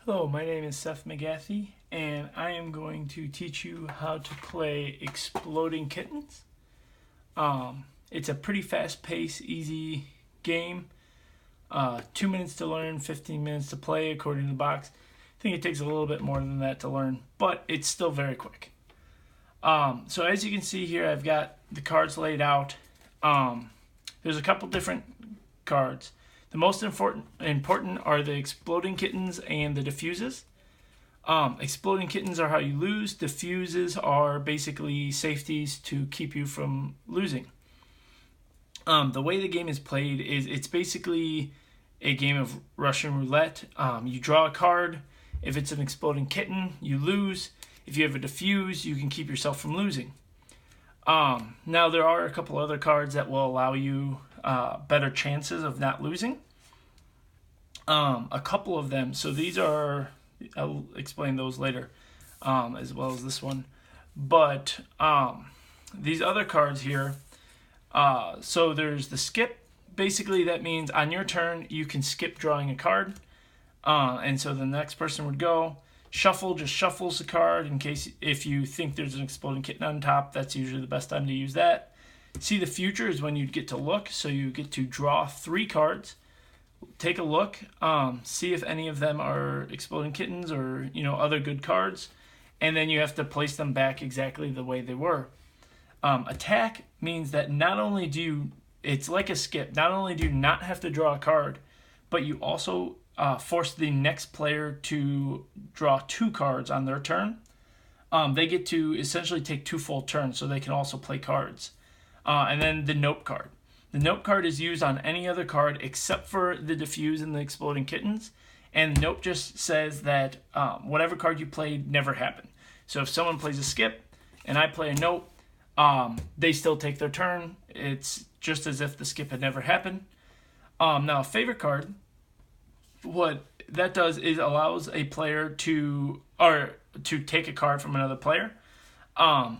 Hello, my name is Seth McGathy, and I am going to teach you how to play Exploding Kittens. It's a pretty fast-paced, easy game. 2 minutes to learn, 15 minutes to play, according to the box. I think it takes a little bit more than that to learn, but it's still very quick. So as you can see here, I've got the cards laid out. There's a couple different cards. The most important are the Exploding Kittens and the Diffuses. Exploding Kittens are how you lose. Diffuses are basically safeties to keep you from losing. The way the game is played is it's basically a game of Russian roulette. You draw a card. If it's an Exploding Kitten, you lose. If you have a Diffuse, you can keep yourself from losing. Now there are a couple other cards that will allow you better chances of not losing. A couple of them, so these are, I'll explain those later, as well as this one. But these other cards here, so there's the skip. Basically that means on your turn you can skip drawing a card, and so the next person would go. Shuffle just shuffles the card in case if you think there's an Exploding Kitten on top. That's usually the best time to use that. See the future is when you get to look, so you get to draw 3 cards. Take a look, see if any of them are Exploding Kittens or other good cards, and then you have to place them back exactly the way they were. Attack means that not only do you, it's like a skip, not only do you not have to draw a card, but you also force the next player to draw 2 cards on their turn. They get to essentially take 2 full turns, so they can also play cards. And then the Nope card. The Nope card is used on any other card except for the Diffuse and the Exploding Kittens. And Nope just says that whatever card you played never happened. So if someone plays a skip and I play a Nope, they still take their turn. It's just as if the skip had never happened. Now, a favorite card, what that does is allows a player to take a card from another player.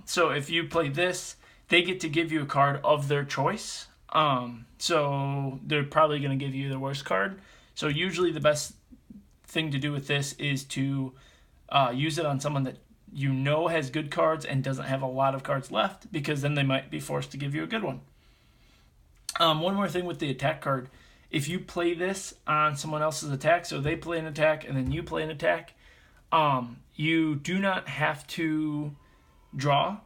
So if you play this, they get to give you a card of their choice. So they're probably going to give you the worst card. So usually the best thing to do with this is to use it on someone that you know has good cards and doesn't have a lot of cards left, because then they might be forced to give you a good one. One more thing with the attack card. If you play this on someone else's attack, so they play an attack and then you play an attack, you do not have to draw.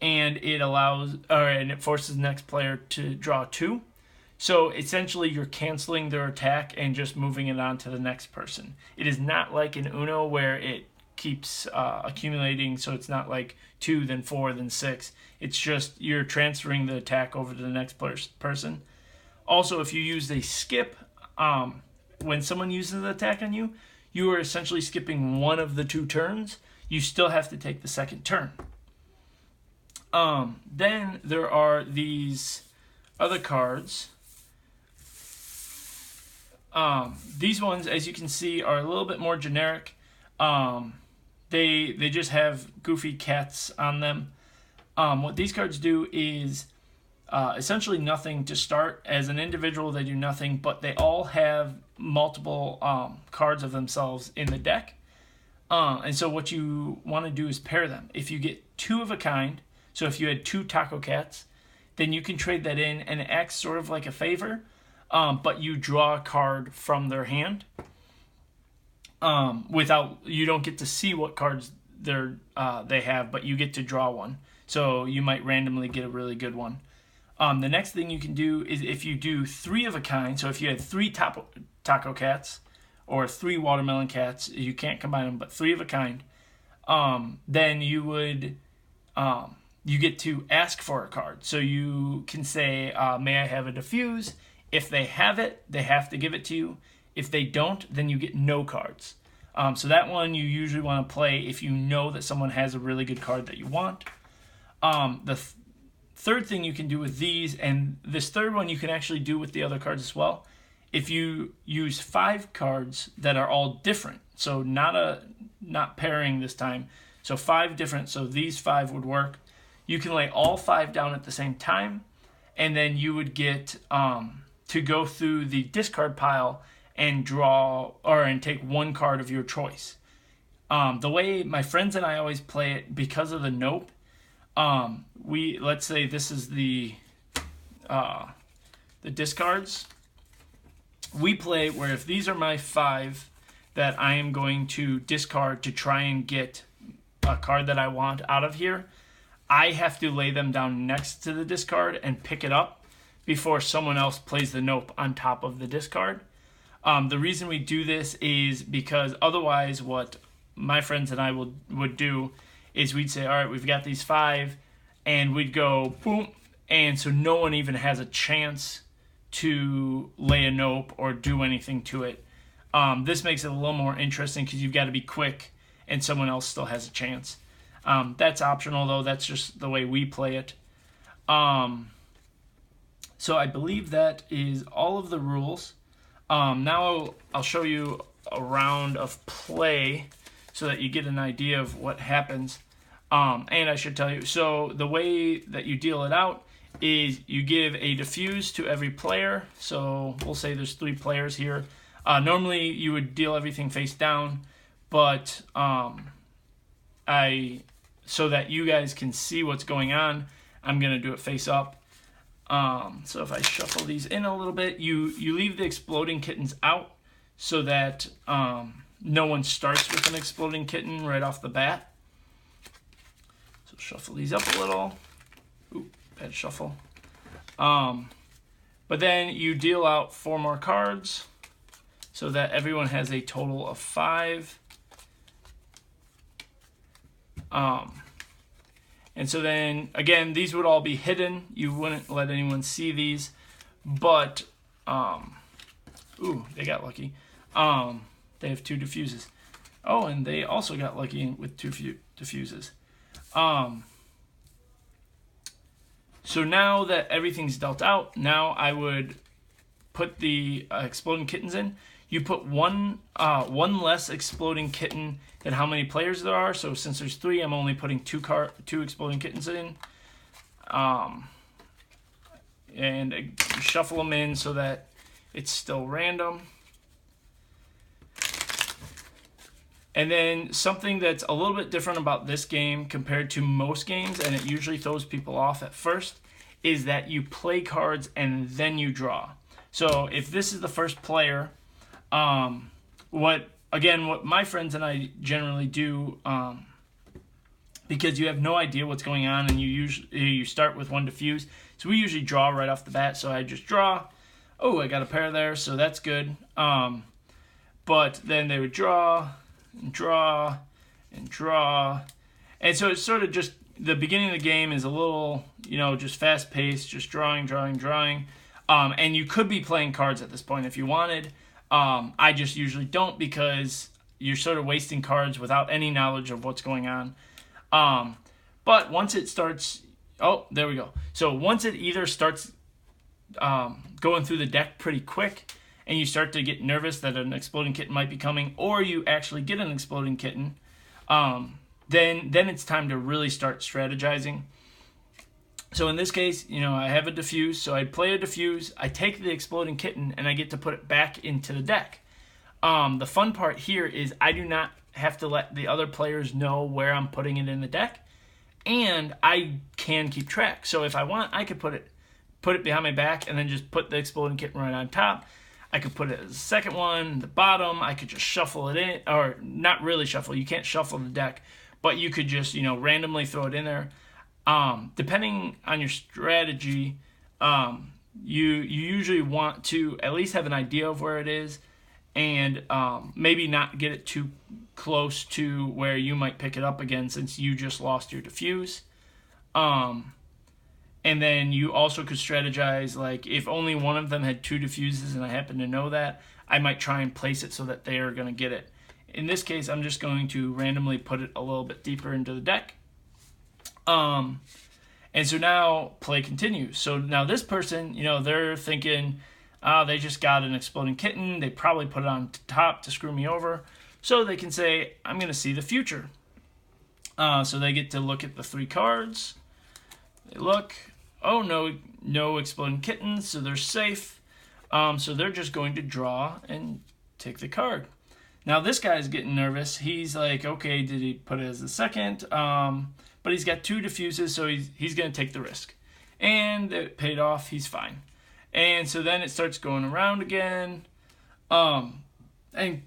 And it forces the next player to draw 2. So essentially you're canceling their attack and just moving it on to the next person. It is not like in Uno where it keeps accumulating, so it's not like 2, then 4, then 6. It's just you're transferring the attack over to the next person. Also, if you use a skip, when someone uses an attack on you, you are essentially skipping one of the 2 turns. You still have to take the second turn. Then there are these other cards. These ones, as you can see, are a little bit more generic. They just have goofy cats on them. What these cards do is essentially nothing to start. As an individual, they do nothing, but they all have multiple cards of themselves in the deck. And so what you want to do is pair them. If you get 2 of a kind, so if you had 2 Taco Cats, then you can trade that in, and it acts sort of like a favor, but you draw a card from their hand. You don't get to see what cards they have, but you get to draw one. So you might randomly get a really good one. The next thing you can do is if you do 3 of a kind, so if you had 3 Taco Cats or 3 Watermelon Cats, you can't combine them, but 3 of a kind, then you would... you get to ask for a card. So you can say, may I have a Diffuse? If they have it, they have to give it to you. If they don't, then you get no cards. So that one you usually want to play if you know that someone has a really good card that you want. The third thing you can do with these, and this third one you can actually do with the other cards as well. If you use 5 cards that are all different, so not pairing this time, so 5 different, so these 5 would work. You can lay all 5 down at the same time, and then you would get to go through the discard pile and take one card of your choice. The way my friends and I always play it, because of the nope, let's say this is the discards. We play where if these are my 5 that I am going to discard to try and get a card that I want out of here, I have to lay them down next to the discard and pick it up before someone else plays the nope on top of the discard. The reason we do this is because otherwise what my friends and I would do is we'd say, all right, we've got these 5, and we'd go boom, and so no one even has a chance to lay a nope or do anything to it. This makes it a little more interesting because you've got to be quick and someone else still has a chance. That's optional, though. That's just the way we play it. So I believe that is all of the rules. Now I'll show you a round of play so that you get an idea of what happens. And I should tell you, so the way that you deal it out is you give a diffuse to every player. So we'll say there's 3 players here. Normally you would deal everything face down, but so that you guys can see what's going on, I'm going to do it face up. So if I shuffle these in a little bit, you leave the exploding kittens out so that no one starts with an exploding kitten right off the bat. So shuffle these up a little. Oop, bad shuffle. But then you deal out 4 more cards so that everyone has a total of 5. And so then, again, these would all be hidden. You wouldn't let anyone see these. But, they got lucky. They have 2 diffuses. Oh, and they also got lucky with 2 diffuses. So now that everything's dealt out, now I would put the exploding kittens in. You put one less exploding kitten than how many players there are. So since there's 3, I'm only putting 2 exploding kittens in. And I shuffle them in so that it's still random. And then something that's a little bit different about this game compared to most games, and it usually throws people off at first, is that you play cards and then you draw. So if this is the first player, what my friends and I generally do, because you have no idea what's going on and you start with 1 diffuse. So we usually draw right off the bat. So I just draw. Oh, I got a pair there, so that's good. But then they would draw and draw and draw. And so it's sort of just the beginning of the game is a little, just fast paced, just drawing. And you could be playing cards at this point if you wanted. I just usually don't because you're sort of wasting cards without any knowledge of what's going on. But once it starts, there we go. So once it either starts going through the deck pretty quick and you start to get nervous that an exploding kitten might be coming, or you actually get an exploding kitten, then it's time to really start strategizing. So in this case, I have a diffuse, so I play a diffuse, I take the exploding kitten, and I get to put it back into the deck. The fun part here is I do not have to let the other players know where I'm putting it in the deck, and I can keep track. So if I want, I could put it behind my back and then just put the exploding kitten right on top. I could put it as the second one, the bottom. I could just shuffle it in, or not really shuffle. You can't shuffle the deck, but you could just, randomly throw it in there. Depending on your strategy, you usually want to at least have an idea of where it is, and maybe not get it too close to where you might pick it up again since you just lost your diffuse. And then you also could strategize, like if only one of them had 2 diffuses and I happen to know that, I might try and place it so that they are going to get it. In this case, I'm just going to randomly put it a little bit deeper into the deck. And so now play continues. So now this person, they're thinking, they just got an exploding kitten. They probably put it on top to screw me over. So they can say, I'm going to see the future. So they get to look at the 3 cards. They look. Oh, no exploding kittens, so they're safe. So they're just going to draw and take the card. Now this guy's getting nervous. He's like, okay, did he put it as the second? But he's got 2 diffuses, so he's going to take the risk. And it paid off. He's fine. And so then it starts going around again. And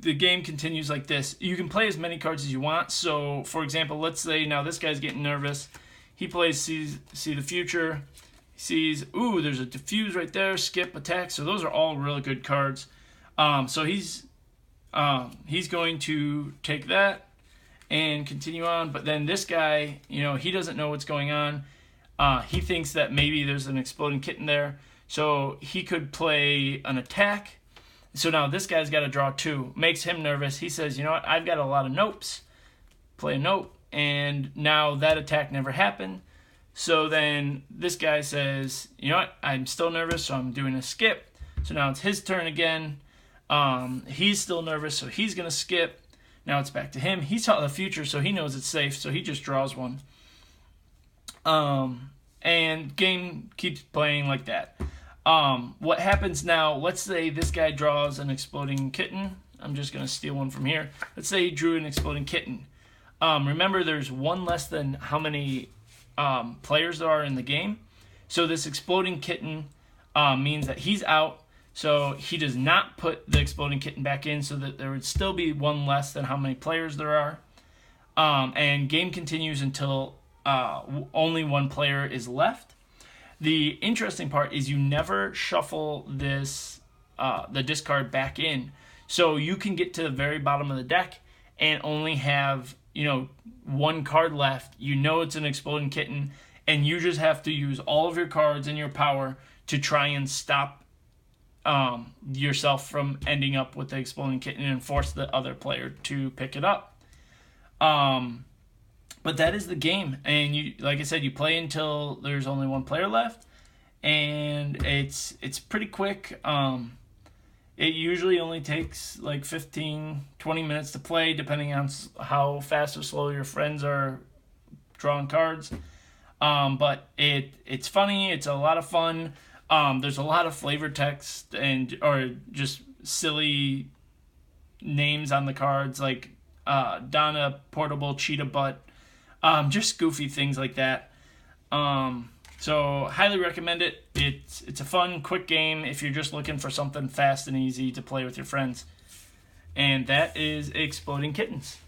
the game continues like this. You can play as many cards as you want. So, for example, let's say now this guy's getting nervous. He plays see the future. He sees, ooh, there's a diffuse right there. Skip, attack. So those are all really good cards. So he's going to take that and continue on. But then this guy, he doesn't know what's going on. He thinks that maybe there's an exploding kitten there. So he could play an attack. So now this guy's got to draw 2. Makes him nervous. He says, you know what, I've got a lot of nopes. Play a nope. And now that attack never happened. So then this guy says, you know what, I'm still nervous, so I'm doing a skip. So now it's his turn again. He's still nervous, so he's going to skip. Now it's back to him. He saw the future, so he knows it's safe, so he just draws 1. And game keeps playing like that. What happens now, let's say this guy draws an exploding kitten. I'm just going to steal one from here. Let's say he drew an exploding kitten. Remember, there's 1 less than how many players there are in the game. So this exploding kitten means that he's out. So he does not put the exploding kitten back in, so that there would still be 1 less than how many players there are. And game continues until only 1 player is left. The interesting part is you never shuffle this the discard back in. So you can get to the very bottom of the deck and only have 1 card left. It's an exploding kitten, and you just have to use all of your cards and your power to try and stop yourself from ending up with the exploding kitten and force the other player to pick it up. But that is the game, and you, like I said, you play until there's only 1 player left, and it's pretty quick. It usually only takes like 15-20 minutes to play, depending on how fast or slow your friends are drawing cards. But it's funny. It's a lot of fun. There's a lot of flavor text or just silly names on the cards, like Donna Portable Cheetah Butt. Just goofy things like that. So highly recommend it. It's a fun, quick game if you're just looking for something fast and easy to play with your friends. And that is Exploding Kittens.